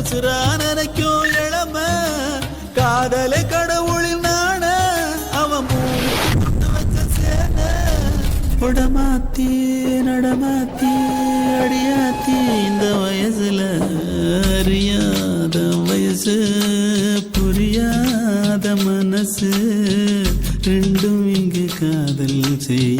உசுரா நினைக்கும் இளம காதலை கடவுளின் நாண அவன் வச்ச சேன உடமாத்தி நடமாத்தி அடியாத்தி இந்த வயசுல அறியாத வயசு புரியாத மனசு ரெண்டும் இங்கு காதல் செய்ய